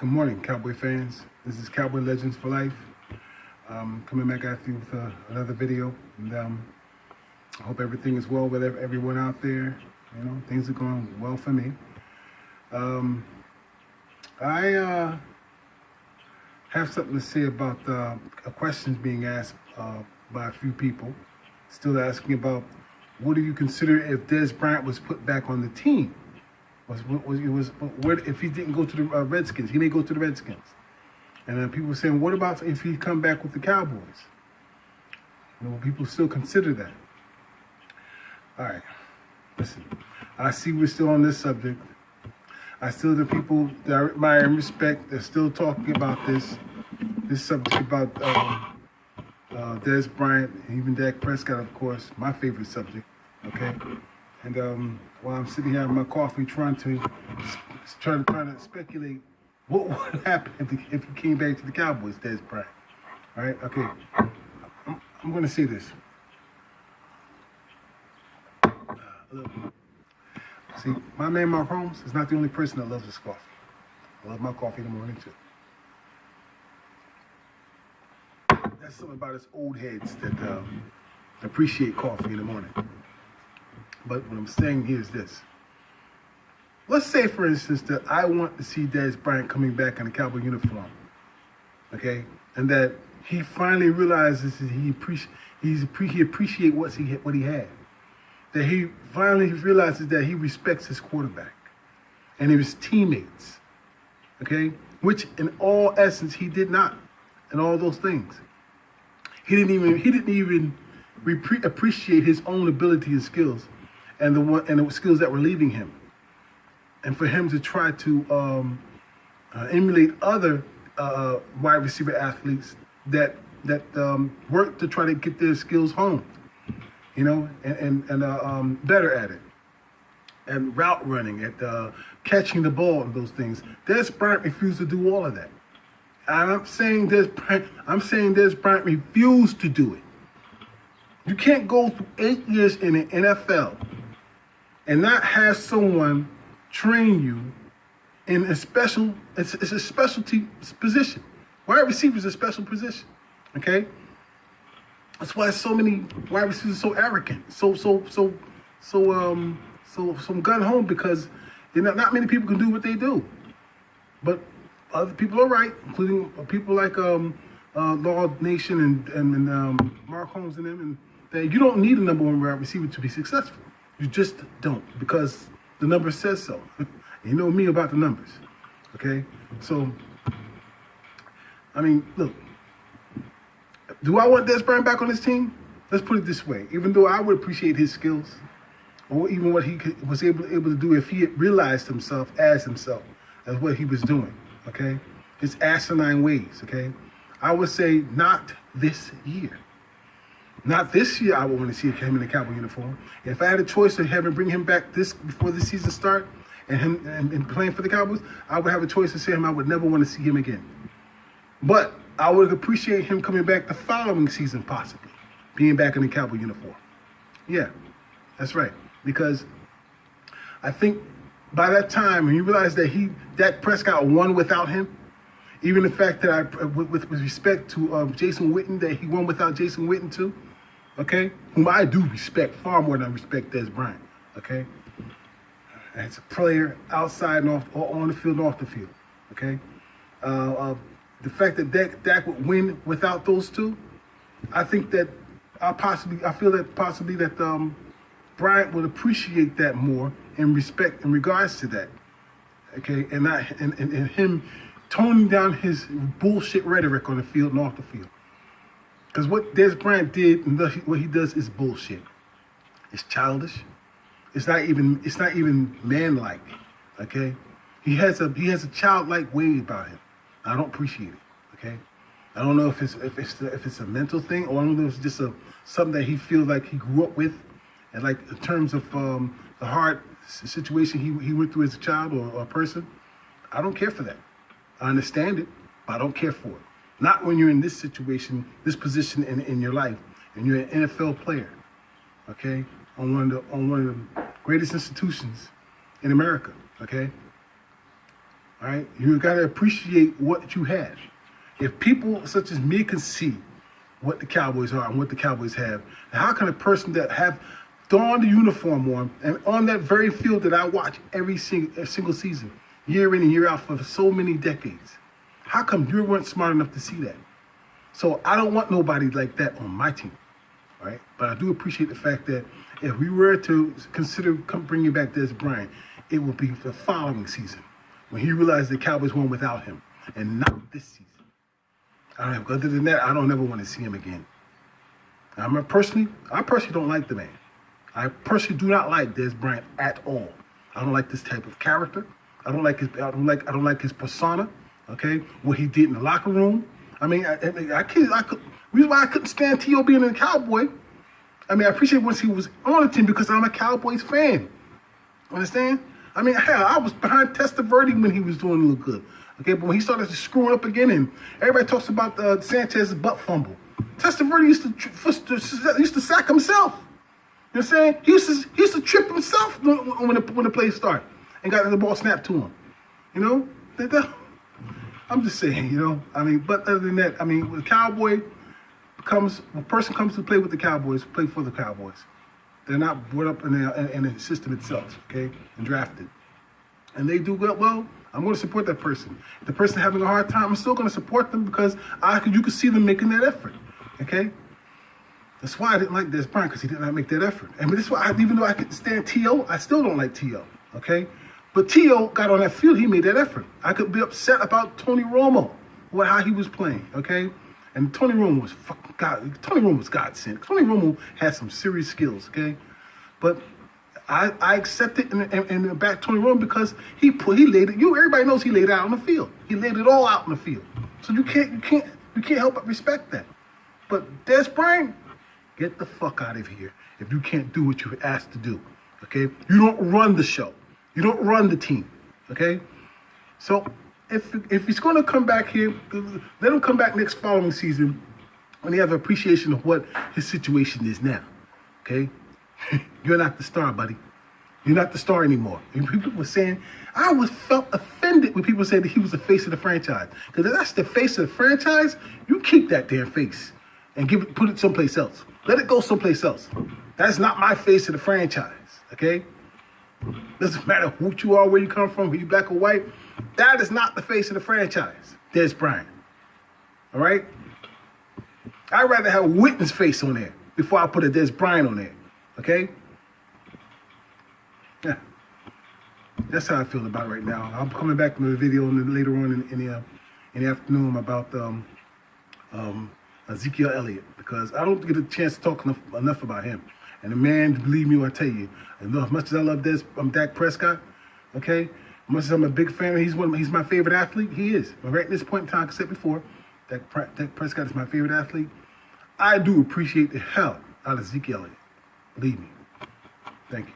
Good morning, Cowboy fans. This is Cowboy Legends for Life. Coming back at you with another video. And I hope everything is well with everyone out there. You know, things are going well for me. I have something to say about questions being asked by a few people. Still asking about, what do you consider if Dez Bryant was put back on the team? If he didn't go to the Redskins? He may go to the Redskins. And then people were saying, what about if he come back with the Cowboys? You know, people still consider that. All right, listen. I see we're still on this subject. I still, the people that I admire and respect, they're still talking about this subject about Dez Bryant, and even Dak Prescott, of course, my favorite subject. Okay. And while I'm sitting here having my coffee, trying to speculate what would happen if he came back to the Cowboys, Dez Bryant. All right, okay. I'm going to say this. Look, see, my man Mark Holmes is not the only person that loves his coffee. I love my coffee in the morning too. That's something about us old heads that appreciate coffee in the morning. But what I'm saying here is this. Let's say, for instance, that I want to see Dez Bryant coming back in a Cowboy uniform, okay? And that he finally realizes that he appreciates what he had. That he finally realizes that he respects his quarterback and his teammates, okay? Which, in all essence, he did not, and all those things. He didn't even appreciate his own ability and skills, and the skills that were leaving him, and for him to try to emulate other wide receiver athletes that work to try to get their skills honed, you know, and better at it, and route running, at catching the ball and those things. Dez Bryant refused to do all of that. And I'm saying Dez Bryant refused to do it. You can't go through 8 years in the NFL and not have someone train you in a special, it's a specialty position. Wide receiver is a special position, okay? That's why so many wide receivers are so arrogant, so gun home, because not many people can do what they do. But other people are right, including people like Law Nation and Mark Holmes and them, and that you don't need a number one wide receiver to be successful. You just don't, because the number says so. You know me about the numbers, okay? So, I mean, look, do I want Dez Bryant back on this team? Let's put it this way. Even though I would appreciate his skills, or even what he was able to do if he had realized himself, as what he was doing, okay? His asinine ways, okay? I would say not this year. Not this year. I would want to see him in a Cowboy uniform. If I had a choice of bring him back before the season start and playing for the Cowboys, I would have a choice to say him. I would never want to see him again. But I would appreciate him coming back the following season, possibly being back in the Cowboy uniform. Yeah, that's right. Because I think by that time, when you realize that Dak Prescott won without him, even the fact that with respect to Jason Witten, that he won without Jason Witten too, okay, whom I do respect far more than I respect Dez Bryant, okay, as a player outside and on the field and off the field, okay. The fact that Dak would win without those two, I think that I feel that possibly that Bryant would appreciate that more in regards to that, okay, and him toning down his bullshit rhetoric on the field and off the field. Because what Dez Bryant did and what he does is bullshit. It's childish. It's not even manlike. Okay, he has a childlike way about him. I don't appreciate it. Okay, I don't know if it's a mental thing, or I don't know if it's just something that he feels like he grew up with, and like in terms of the hard situation he went through as a child or a person. I don't care for that. I understand it, but I don't care for it. Not when you're in this situation, this position in your life, and you're an NFL player, okay, on one of the greatest institutions in America, okay? All right, you got to appreciate what you have. If people such as me can see what the Cowboys are and what the Cowboys have, how can a person that have donned the uniform on and on that very field that I watch every single season, year in and year out for so many decades, how come you weren't smart enough to see that? So I don't want nobody like that on my team, right? But I do appreciate the fact that if we were to consider bringing back Des Bryant, it would be the following season when he realized the Cowboys won without him, and not this season. Other than that, I don't ever want to see him again. I personally don't like the man. I personally do not like Des Bryant at all. I don't like this type of character. I don't like his persona. Okay, what he did in the reason why I couldn't stand T.O. being a Cowboy. I appreciate once he was on the team because I'm a Cowboys fan. Understand? Hell, I was behind Testaverde when he was doing a little good. Okay, but when he started screwing up again, and everybody talks about Sanchez's butt fumble. Testaverde used to sack himself. You know what I'm saying? He used to trip himself when the play started and got the ball snapped to him. You know? I'm just saying, you know. But other than that, when a person comes to play with the Cowboys, play for the Cowboys. They're not brought up in the system itself, okay, and drafted. And they do well, I'm going to support that person. If the person having a hard time, I'm still going to support them because you can see them making that effort, okay? That's why I didn't like Des Bryant, because he did not make that effort. That's why, even though I could stand T.O., I still don't like T.O., okay? But T.O. got on that field, he made that effort. I could be upset about Tony Romo, how he was playing, okay? And Tony Romo was Tony Romo was godsend. Tony Romo had some serious skills, okay? But I accept it and back Tony Romo because he laid it. Everybody knows he laid it out on the field. He laid it all out on the field. So you can't help but respect that. But Des Bryant, get the fuck out of here if you can't do what you're asked to do, okay? You don't run the show. You don't run the team, okay? So if he's going to come back here, let him come back next following season when he have an appreciation of what his situation is now, okay? You're not the star, buddy. You're not the star anymore. And people were saying, felt offended when people said that he was the face of the franchise. Because if that's the face of the franchise, you keep that damn face and put it someplace else. Let it go someplace else. That's not my face of the franchise, okay? Doesn't matter who you are, where you come from, whether you black or white. That is not the face of the franchise, Des Bryant. All right? I'd rather have a Witten's face on there before I put a Des Bryant on there. Okay? Yeah. That's how I feel about it right now. I'm coming back with a video later on in the afternoon about Ezekiel Elliott, because I don't get a chance to talk enough about him. And the man, believe me when I tell you, as much as I love Dak Prescott, okay, as much as I'm a big fan, he's my favorite athlete. He is. But right at this point in time, like I said before, Dak Prescott is my favorite athlete. I do appreciate the hell out of Ezekiel Elliott. Believe me. Thank you.